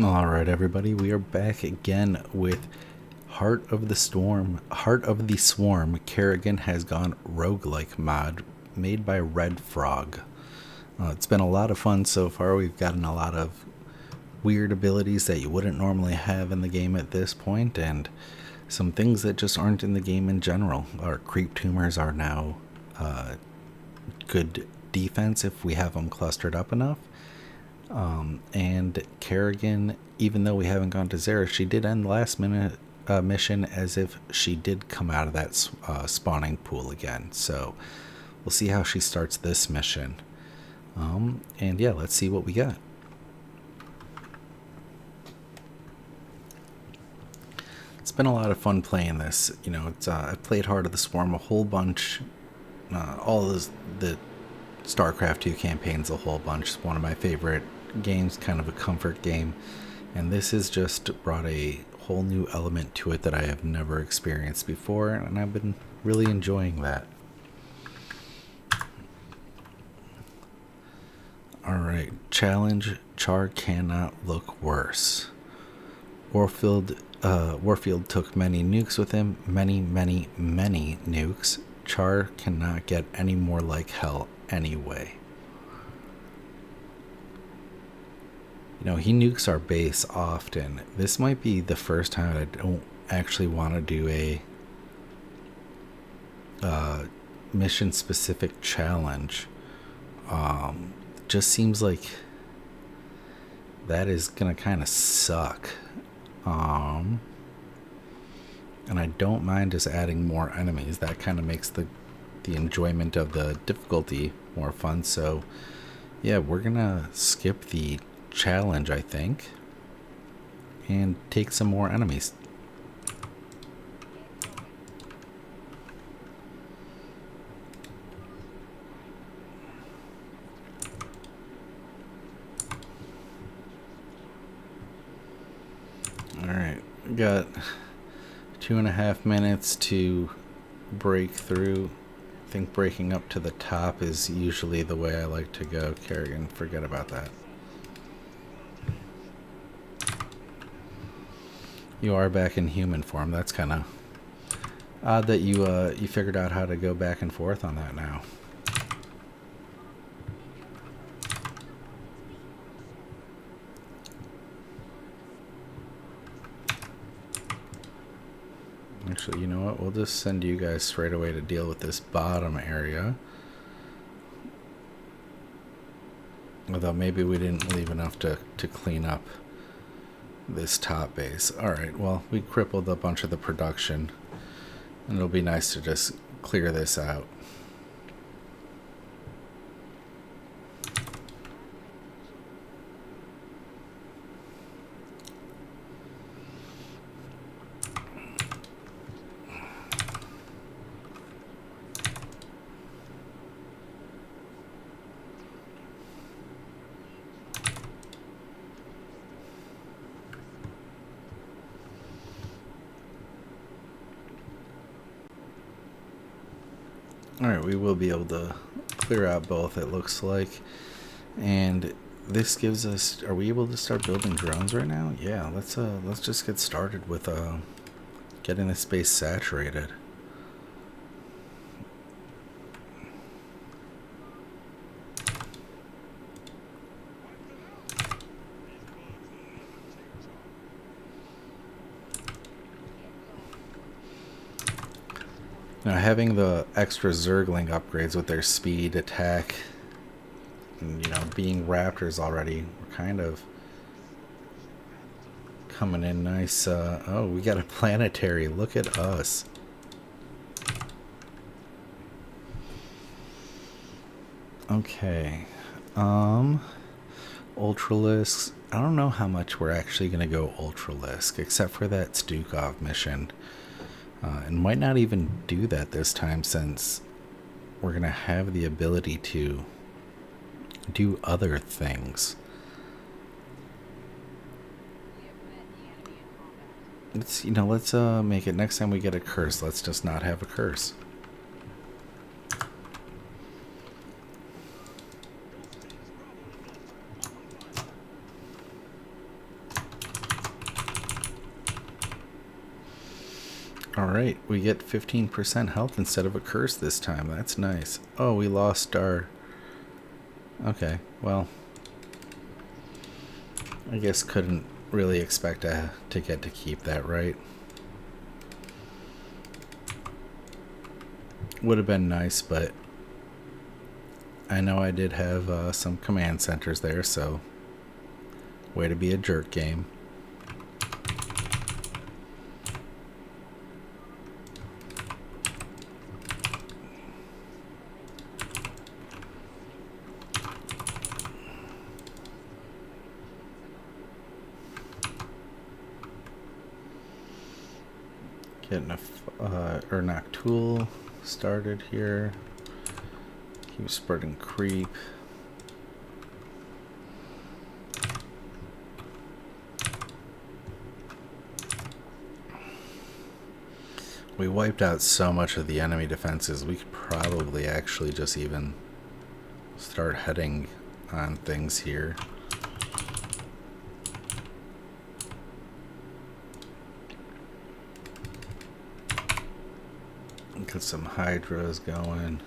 Alright everybody, we are back again with Heart of the Storm. Heart of the Swarm. Kerrigan has gone roguelike mod made by Redfrog. It's been a lot of fun so far. We've gotten a lot of weird abilities that you wouldn't normally have in the game at this point, and some things that just aren't in the game in general. Our creep tumors are now good defense if we have them clustered up enough. And Kerrigan, even though we haven't gone to Zara, she did end last minute mission as if she did come out of that spawning pool again. So we'll see how she starts this mission. And yeah, let's see what we got. It's been a lot of fun playing this. You know, it's I've played Heart of the Swarm a whole bunch. All the StarCraft 2 campaigns a whole bunch. It's one of my favorite games, kind of a comfort game, and this has just brought a whole new element to it that I have never experienced before, and I've been really enjoying that. Alright, challenge: Char cannot look worse. Warfield took many nukes with him, many nukes. Char cannot get any more like hell anyway. You know, he nukes our base often. This might be the first time I don't actually want to do a mission specific challenge. Just seems like that is gonna kind of suck. And I don't mind just adding more enemies. That kind of makes the enjoyment of the difficulty more fun. So yeah, we're gonna skip the challenge, I think, and take some more enemies. Alright, we got 2.5 minutes to break through. I think breaking up to the top is usually the way I like to go. Kerrigan, forget about that. You are back in human form. That's kind of odd that you figured out how to go back and forth on that now. Actually, you know what? We'll just send you guys straight away to deal with this bottom area. Although maybe we didn't leave enough to clean up this top base. Alright, well, we crippled a bunch of the production, and it'll be nice to just clear this out. Alright, we will be able to clear out both, it looks like. And this gives us... Are we able to start building drones right now? Yeah, let's just get started with getting this space saturated. Now, having the extra Zergling upgrades with their speed, attack, and, you know, being raptors already, we're kind of coming in nice. Oh, we got a planetary. Look at us. Okay. Ultralisk. I don't know how much we're actually going to go Ultralisk, except for that Stukov mission. And might not even do that this time, since we're going to have the ability to do other things. Let's make it next time we get a curse, let's just not have a curse. Alright, we get 15% health instead of a curse this time. That's nice. Oh, we lost our... Okay, well... I guess couldn't really expect to get to keep that, right? Would have been nice, but... I know I did have some command centers there, so... Way to be a jerk, game. Getting a Noctool started here. Keep spreading creep. We wiped out so much of the enemy defenses, we could probably actually just even start heading on things here. Get some hydras going.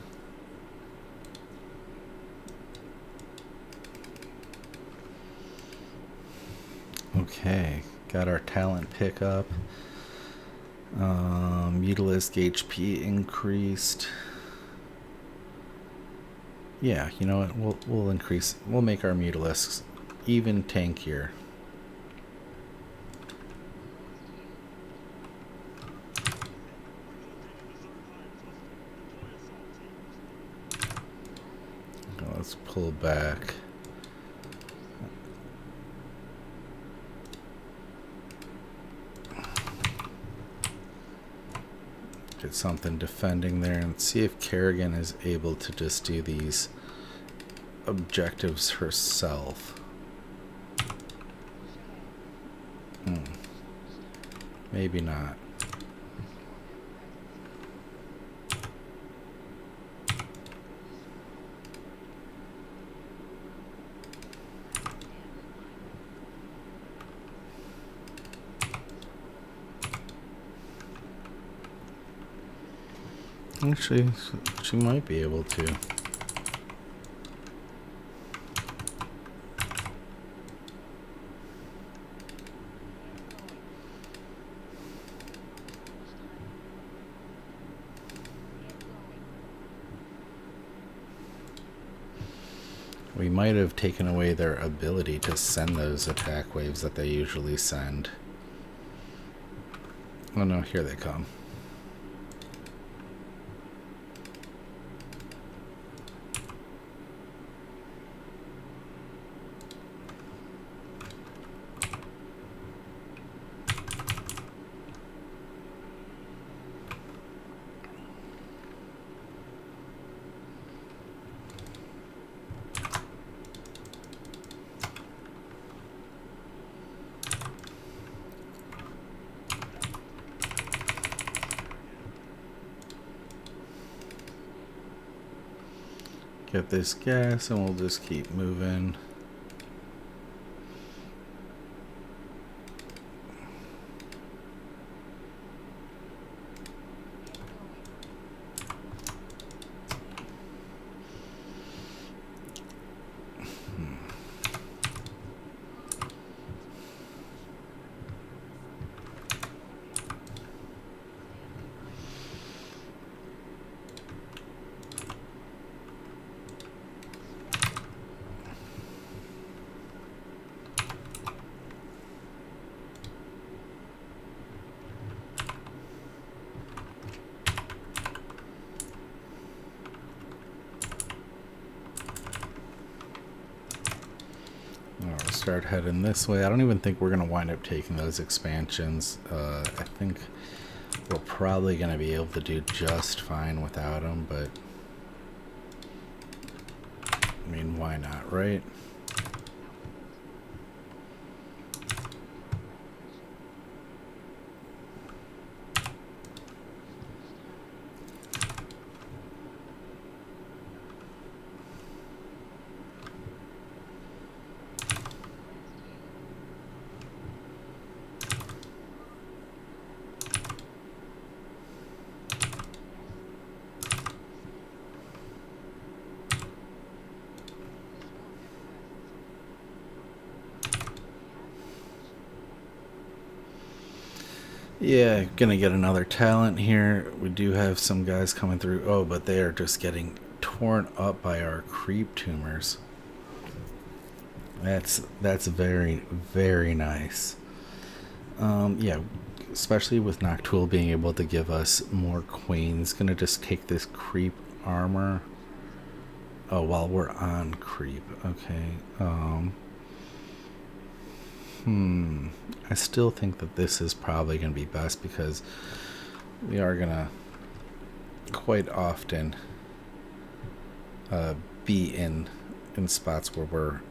Okay, got our talent pickup. Mutalisk HP increased. Yeah, you know what? We'll increase. We'll make our Mutalisks even tankier. Let's pull back. Get something defending there and see if Kerrigan is able to just do these objectives herself. Maybe not. Actually, she might be able to. We might have taken away their ability to send those attack waves that they usually send. Oh no, here they come. Get this gas and we'll just keep moving. Start heading this way. I don't even think we're going to wind up taking those expansions. I think we're probably going to be able to do just fine without them, but I mean, why not, right? Yeah, gonna get another talent here. We do have some guys coming through. Oh, but they are just getting torn up by our creep tumors. That's very, very nice. Yeah, especially with Noctool being able to give us more queens. Gonna just take this creep armor. Oh, while we're on creep. Okay. I still think that this is probably gonna be best because we are gonna quite often be in spots where we're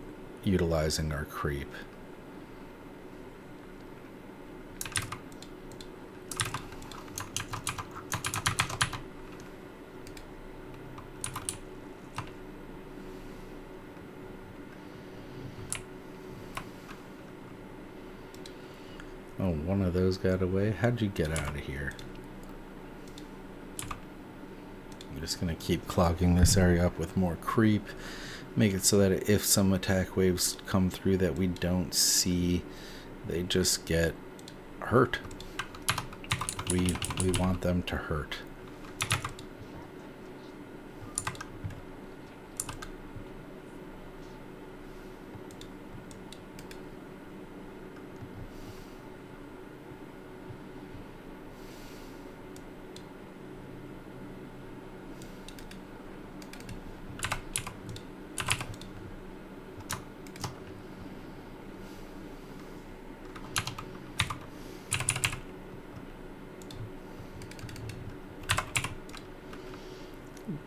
utilizing our creep. Oh, one of those got away. How'd you get out of here? I'm just gonna keep clogging this area up with more creep. Make it so that if some attack waves come through that we don't see, they just get hurt. We want them to hurt.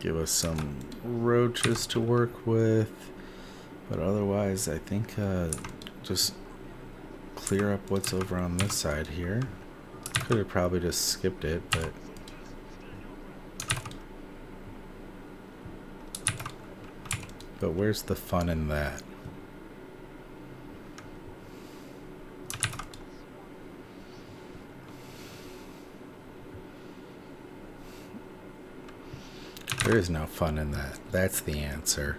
Give us some roaches to work with, but otherwise I think just clear up what's over on this side here. Could have probably just skipped it, but where's the fun in that? There is no fun in that. That's the answer.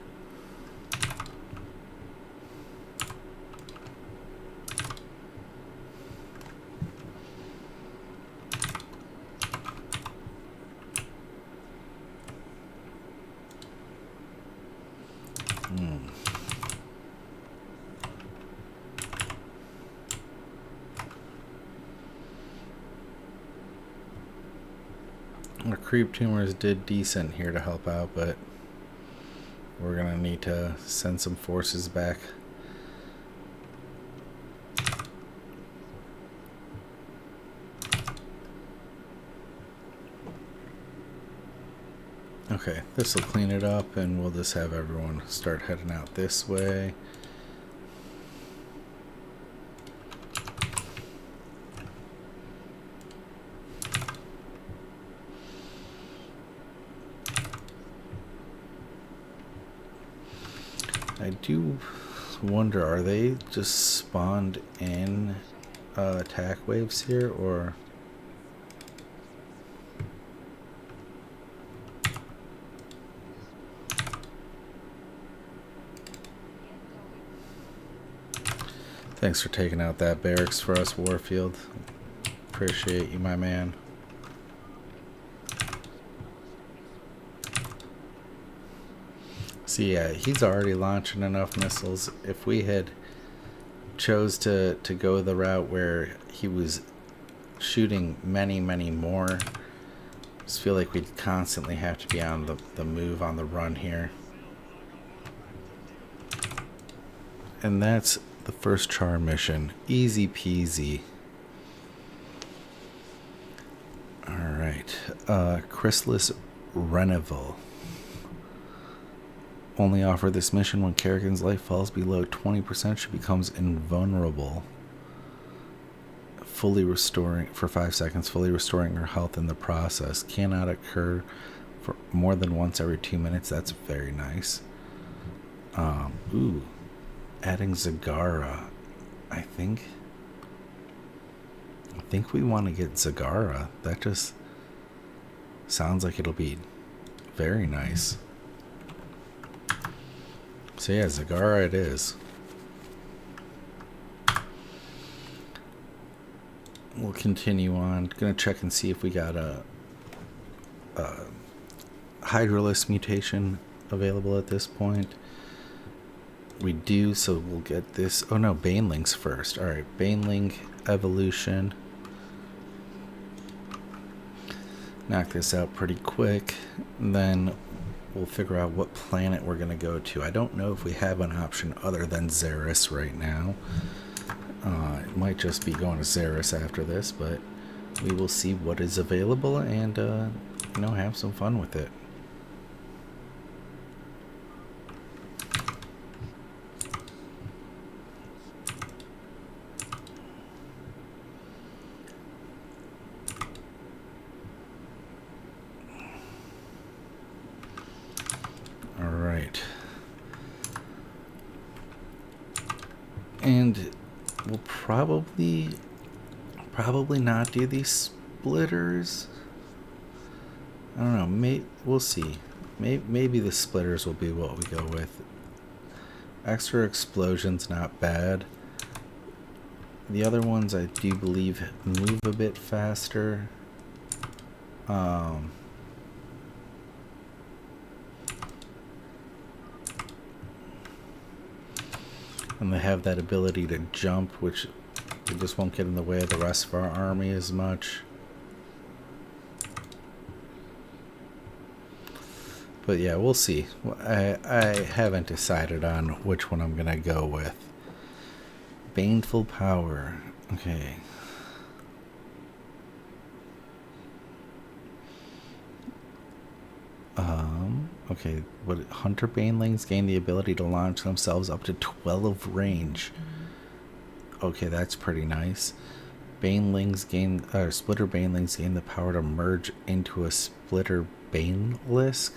Our creep tumors did decent here to help out, but we're gonna need to send some forces back. Okay, this will clean it up and we'll just have everyone start heading out this way. I do wonder, are they just spawned in attack waves here, or... Thanks for taking out that barracks for us, Warfield. Appreciate you, my man. See, yeah, he's already launching enough missiles. If we had chose to go the route where he was shooting many, many more, I just feel like we'd constantly have to be on the move, on the run here. And that's the first char mission. Easy peasy. Alright. Chrysalis Reneval. Only offer this mission when Kerrigan's life falls below 20%. She becomes invulnerable. Fully restoring for 5 seconds, fully restoring her health in the process. Cannot occur for more than once every 2 minutes. That's very nice. Ooh. Adding Zagara. I think we want to get Zagara. That just sounds like it'll be very nice. So yeah, Zagara it is. we'll continue on. Gonna check and see if we got a Hydralisk mutation available at this point. We do, so we'll get this. Oh no, Banelings first. Alright, Baneling evolution. Knock this out pretty quick. And then we'll figure out what planet we're going to go to. I don't know if we have an option other than Xeris right now. It might just be going to Xeris after this, but we will see what is available and, you know, have some fun with it. Alright. And we'll probably not do these splitters. I don't know, we'll see. Maybe the splitters will be what we go with. Extra explosion's not bad. The other ones I do believe move a bit faster. And they have that ability to jump, which they just won't get in the way of the rest of our army as much. But yeah, we'll see. I haven't decided on which one I'm gonna go with. Baneful power. Okay. Okay, what Hunter Banelings gain the ability to launch themselves up to 12 range. Okay, that's pretty nice. Banelings gain, Splitter Banelings gain the power to merge into a Splitter Banelisk.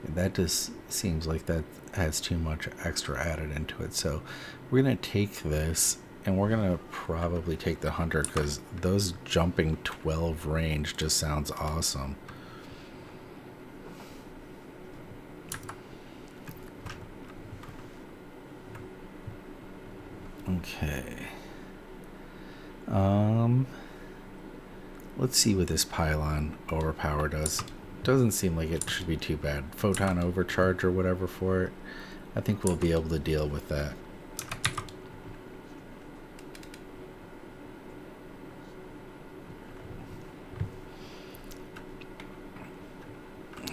That just seems like that has too much extra added into it. So we're gonna take this, and we're gonna probably take the Hunter because those jumping 12 range just sounds awesome. Okay. Let's see what this pylon overpower does. Doesn't seem like it should be too bad. Photon overcharge or whatever for it. I think we'll be able to deal with that.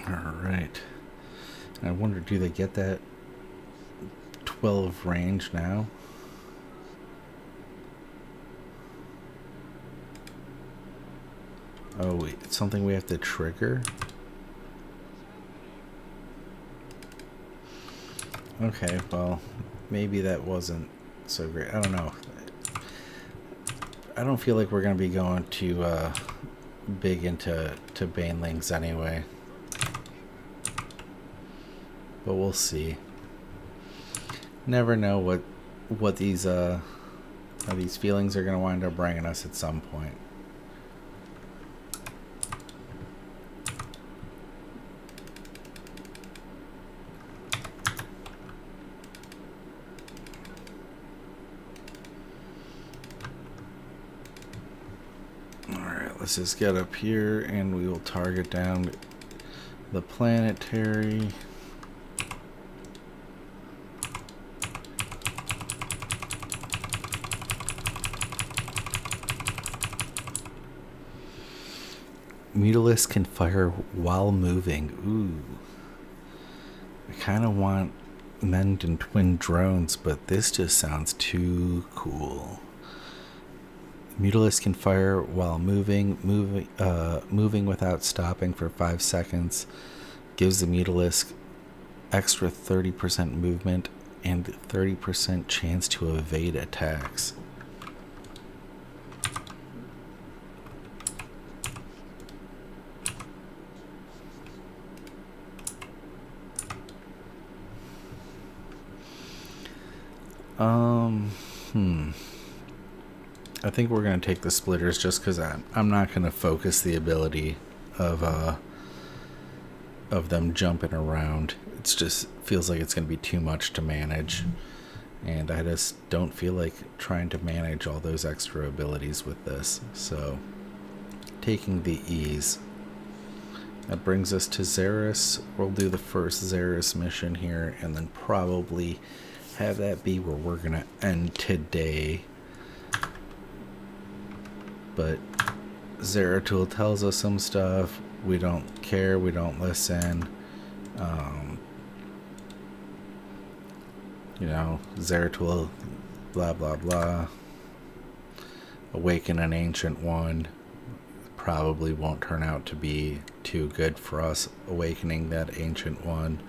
Alright. I wonder, do they get that 12 range now? Oh, wait, it's something we have to trigger? Okay, well, maybe that wasn't so great. I don't know. I don't feel like we're going to be going too big into Banelings anyway. But we'll see. Never know what these feelings are going to wind up bringing us at some point. Let's just get up here and we will target down the planetary. Mutalisk can fire while moving. Ooh. I kind of want mend and twin drones, but this just sounds too cool. Mutalisk can fire while moving without stopping for 5 seconds. Gives the Mutalisk extra 30% movement and 30% chance to evade attacks. I think we're going to take the splitters just because I'm not going to focus the ability of them jumping around. It's just feels like it's going to be too much to manage. And I just don't feel like trying to manage all those extra abilities with this. So, taking the ease. That brings us to Xeris. We'll do the first Xeris mission here, and then probably have that be where we're going to end today. But Zeratul tells us some stuff. We don't care. We don't listen. You know, Zeratul, blah, blah, blah. Awaken an ancient one. Probably won't turn out to be too good for us, awakening that ancient one.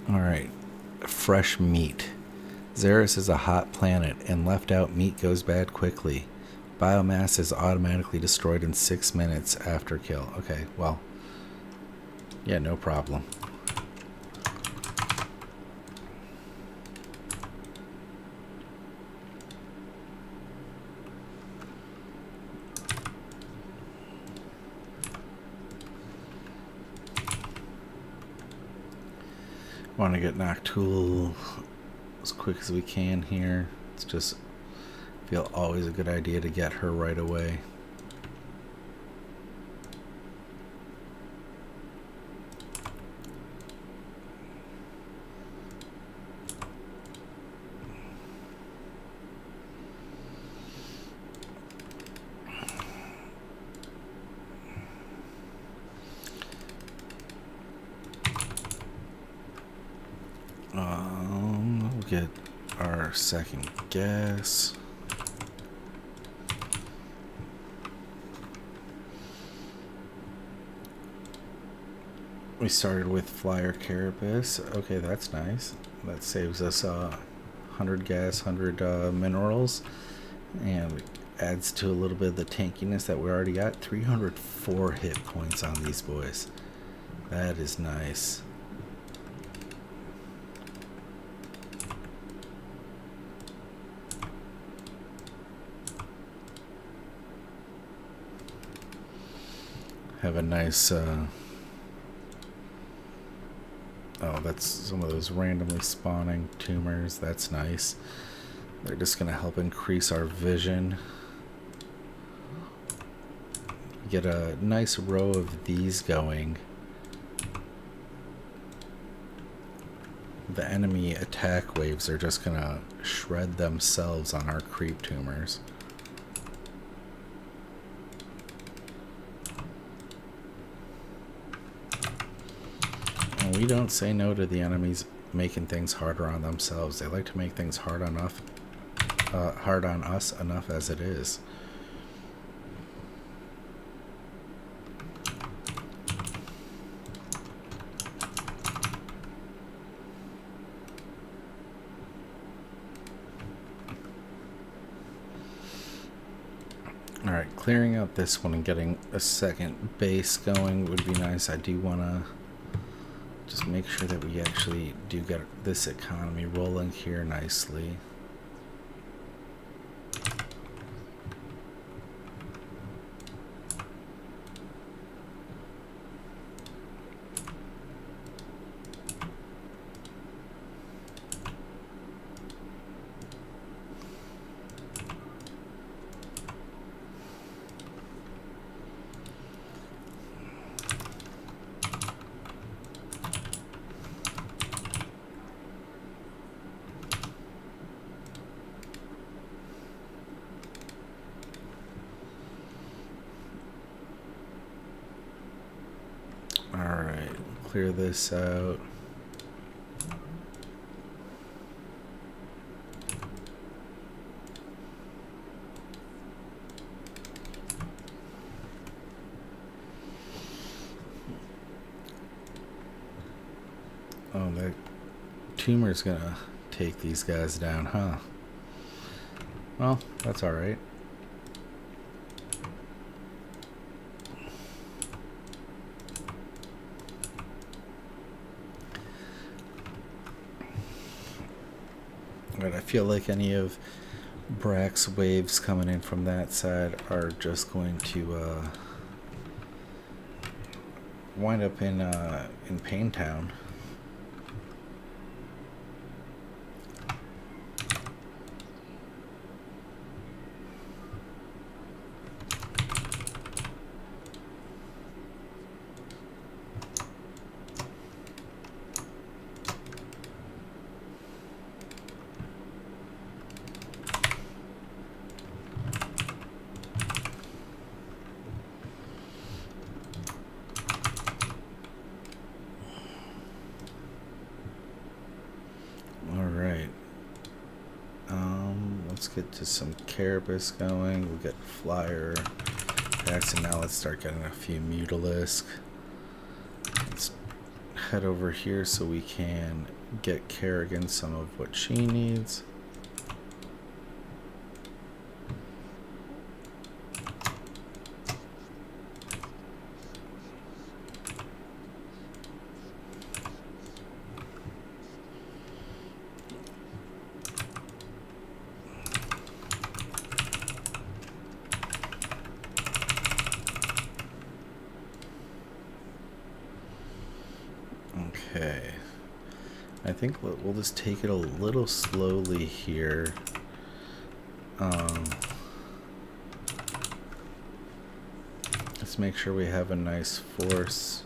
Alright, fresh meat. Xeris is a hot planet, and left out meat goes bad quickly. Biomass is automatically destroyed in 6 minutes after kill. Okay, well, yeah, no problem. Want to get Noctool as quick as we can here. It's just feel always a good idea to get her right away. We'll get our second gas. We started with Flyer Carapace. Okay, that's nice. That saves us 100 gas, 100 minerals, and adds to a little bit of the tankiness that we already got. 304 hit points on these boys. That is nice. Have a nice oh, that's some of those randomly spawning tumors. That's nice. They're just going to help increase our vision. Get a nice row of these going. The enemy attack waves are just going to shred themselves on our creep tumors. We don't say no to the enemies making things harder on themselves. They like to make things hard on us enough as it is. Alright, clearing out this one and getting a second base going would be nice. I do want to just make sure that we actually do get this economy rolling here nicely. Alright, clear this out. Oh, that tumor's gonna take these guys down, huh? Well, that's alright. But I feel like any of Brack's waves coming in from that side are just going to wind up in Pain Town. Let's get to some Carapace going. We'll get Flyer packs, and now let's start getting a few Mutalisk. Let's head over here so we can get Kerrigan some of what she needs. Okay, I think we'll just take it a little slowly here. Let's make sure we have a nice force.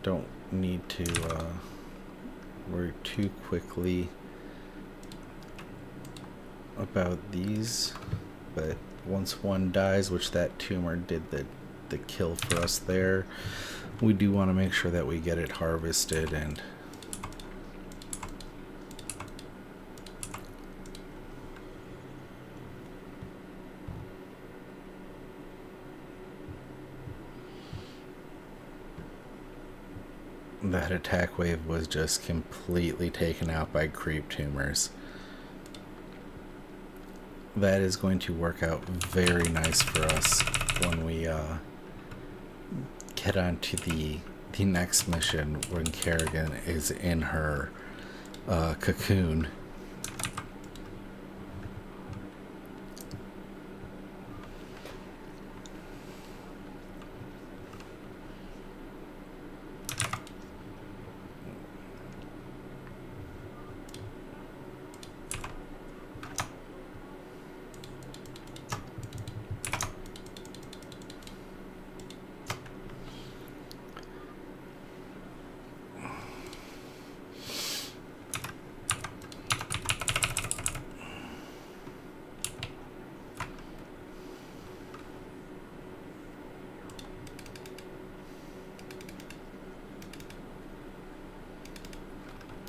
Don't need to worry too quickly about these, but once one dies, which that tumor did the kill for us there, we do want to make sure that we get it harvested and that attack wave was just completely taken out by creep tumors. That is going to work out very nice for us when we get on to the next mission when Kerrigan is in her cocoon.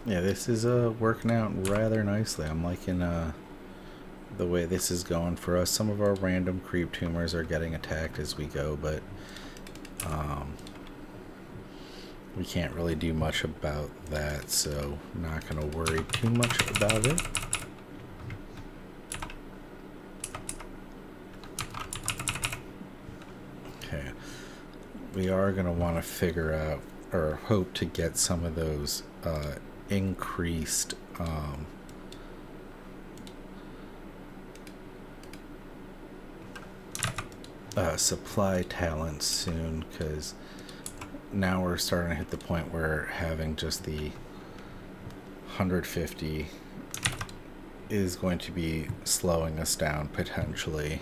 Yeah, this is working out rather nicely. I'm liking the way this is going for us. Some of our random creep tumors are getting attacked as we go, but we can't really do much about that, so I'm not going to worry too much about it. Okay, we are going to want to figure out, or hope to get some of those increased supply talents soon, because now we're starting to hit the point where having just the 150 is going to be slowing us down potentially.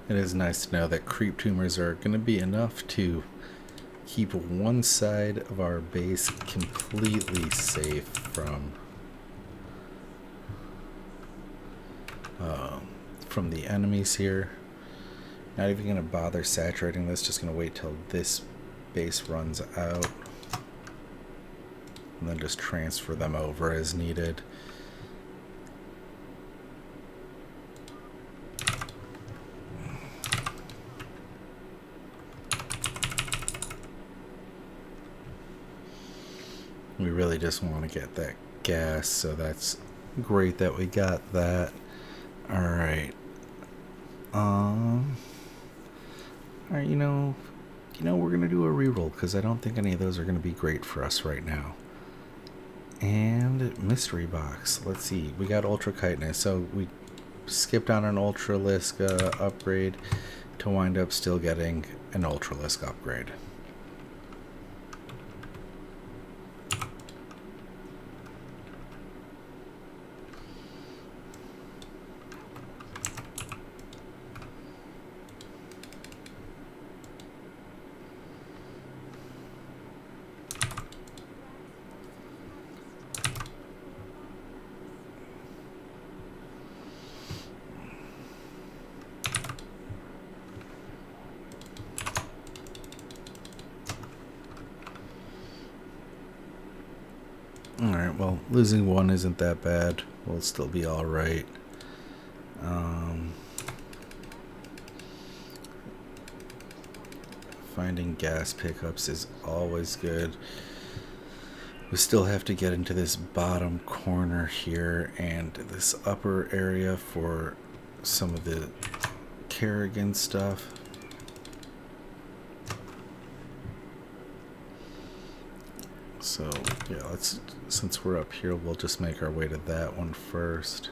It is nice to know that creep tumors are going to be enough to keep one side of our base completely safe from the enemies here. Not even going to bother saturating this, just going to wait till this base runs out and then just transfer them over as needed. We really just want to get that gas, so that's great that we got that. Alright. Alright, we're gonna do a reroll because I don't think any of those are gonna be great for us right now. And mystery box. Let's see. We got ultra chitinous, so we skipped on an ultralisk upgrade to wind up still getting an ultralisk upgrade. Alright, well, losing one isn't that bad. We'll still be alright. Finding gas pickups is always good. We still have to get into this bottom corner here and this upper area for some of the Kerrigan stuff. So, yeah, since we're up here, we'll just make our way to that one first.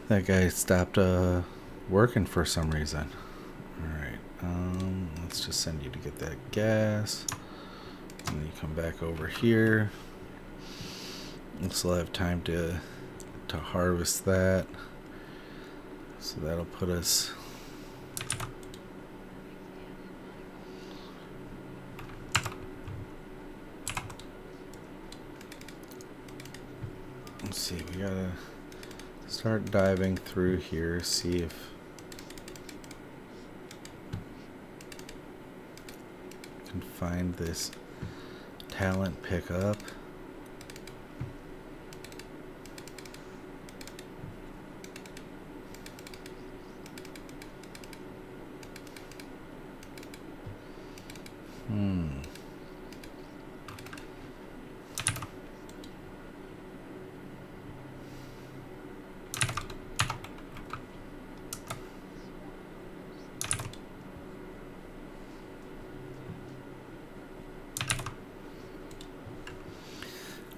That guy stopped working for some reason. Alright, let's just send you to get that gas. And then you come back over here. We'll still have time to harvest that. So that'll put us... Let's see, we gotta start diving through here, see if we can find this talent pickup.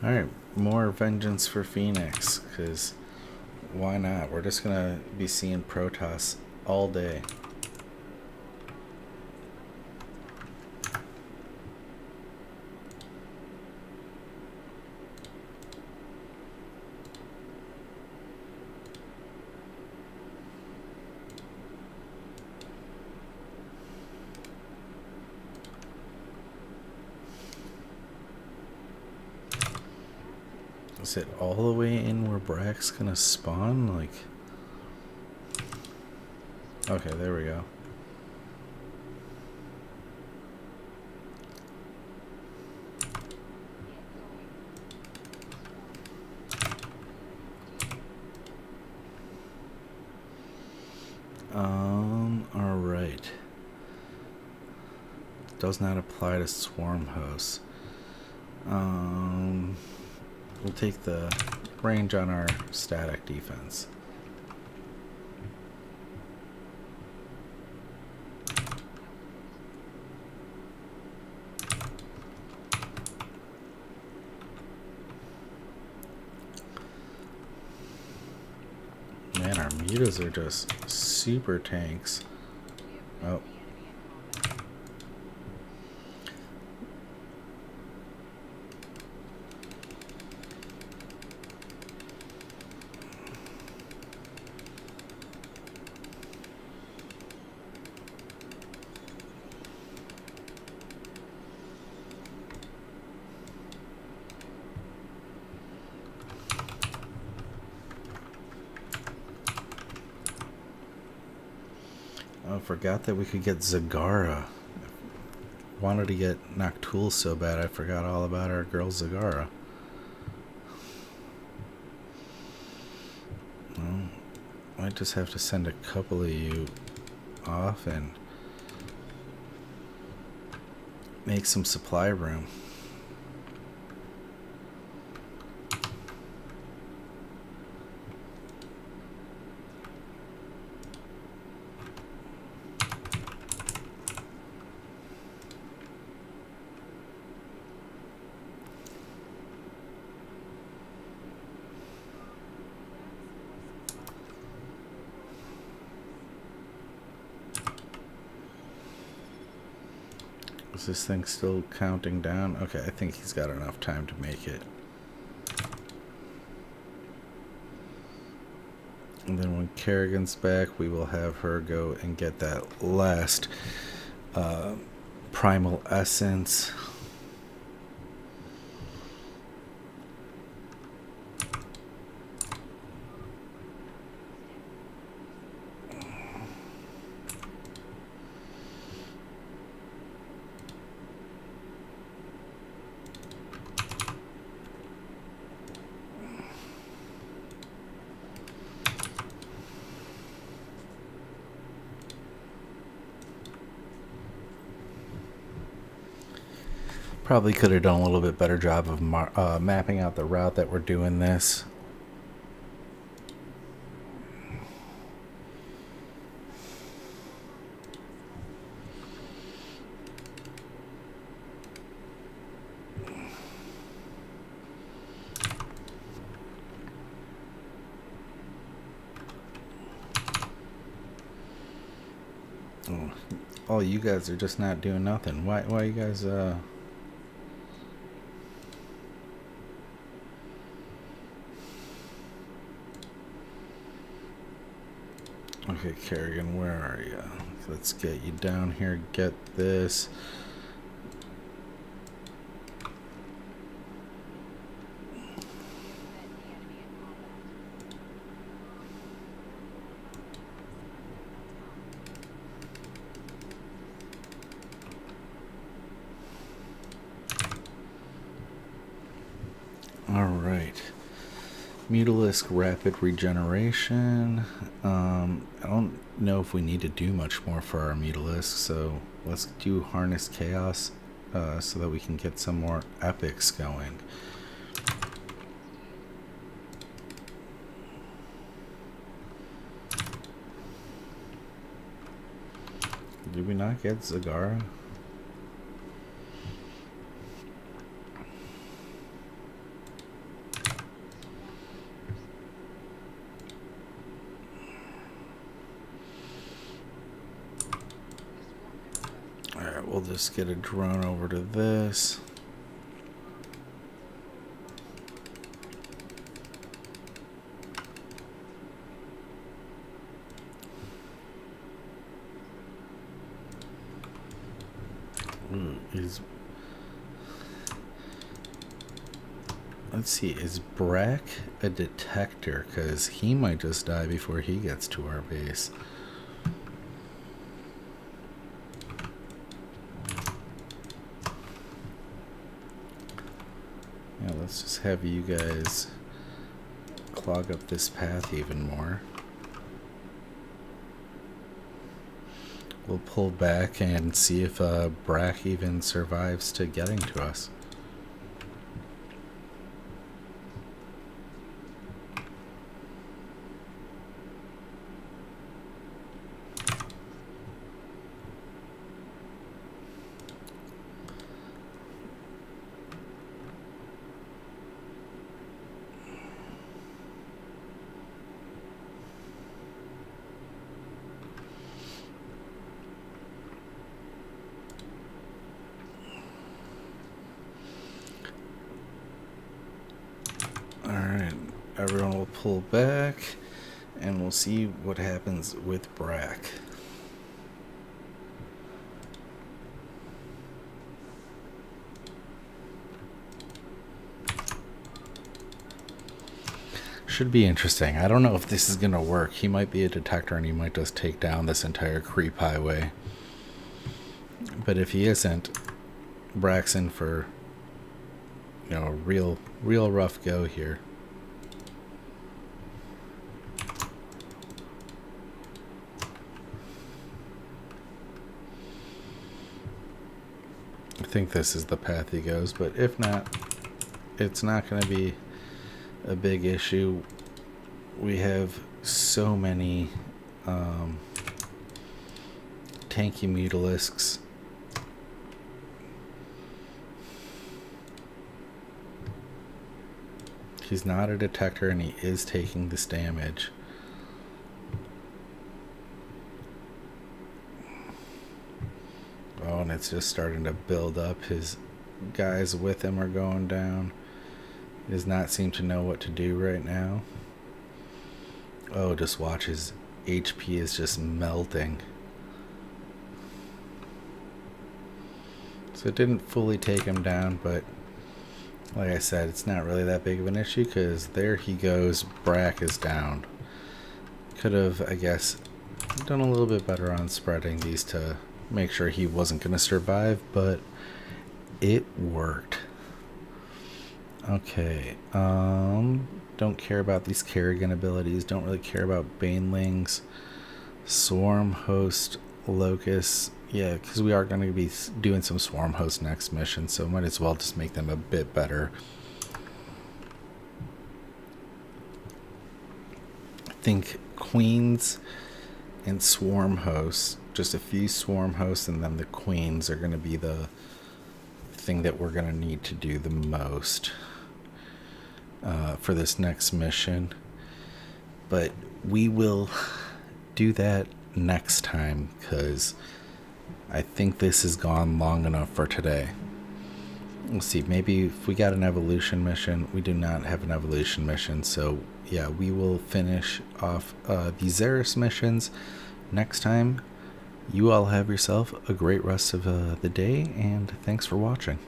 Alright, more vengeance for Phoenix, because why not? We're just gonna be seeing Protoss all day. Is it all the way in where Brack's gonna spawn? Like... Okay, there we go. All right. Does not apply to swarm hosts. We'll take the range on our static defense. Man, our mutas are just super tanks. Oh. I forgot that we could get Zagara. Wanted to get Noctool so bad I forgot all about our girl Zagara. Well, I just have to send a couple of you off and make some supply room. Is this thing still counting down? Okay, I think he's got enough time to make it. And then when Kerrigan's back, we will have her go and get that last primal essence. Probably could have done a little bit better job of mapping out the route that we're doing this. Oh, all you guys are just not doing nothing. Why you guys Okay, Kerrigan, where are you? Let's get you down here, get this. All right. Mutalisk rapid regeneration. I don't know if we need to do much more for our Mutalisk, so let's do harness chaos so that we can get some more epics going. Did we not get Zagara? We'll just get a drone over to this. Let's see, is Brack a detector? Because he might just die before he gets to our base. Yeah, let's just have you guys clog up this path even more. We'll pull back and see if Brack even survives to getting to us. Alright, everyone will pull back and we'll see what happens with Brack. Should be interesting. I don't know if this is going to work. He might be a detector and he might just take down this entire creep highway. But if he isn't, Brack's in for, you know, a real rough go here. I think this is the path he goes, but if not, it's not going to be a big issue. We have so many tanky mutalisks. He's not a detector and he is taking this damage. Oh, and it's just starting to build up. His guys with him are going down. He does not seem to know what to do right now. Oh, just watch, his HP is just melting. So it didn't fully take him down, but like I said, it's not really that big of an issue because there he goes. Brack is down. Could have, I guess, done a little bit better on spreading these to make sure he wasn't going to survive, but it worked. Okay, don't care about these Kerrigan abilities, don't really care about Banelings, Swarm Host, Locust, yeah, because we are going to be doing some Swarm Host next mission, so might as well just make them a bit better. I think Queens and Swarm Hosts, just a few Swarm Hosts, and then the Queens are going to be the thing that we're going to need to do the most for this next mission. But we will do that next time because I think this has gone long enough for today. We'll see, maybe if we got an evolution mission. We do not have an evolution mission, so yeah, we will finish off the Xeris missions next time. You all have yourself a great rest of the day, and thanks for watching.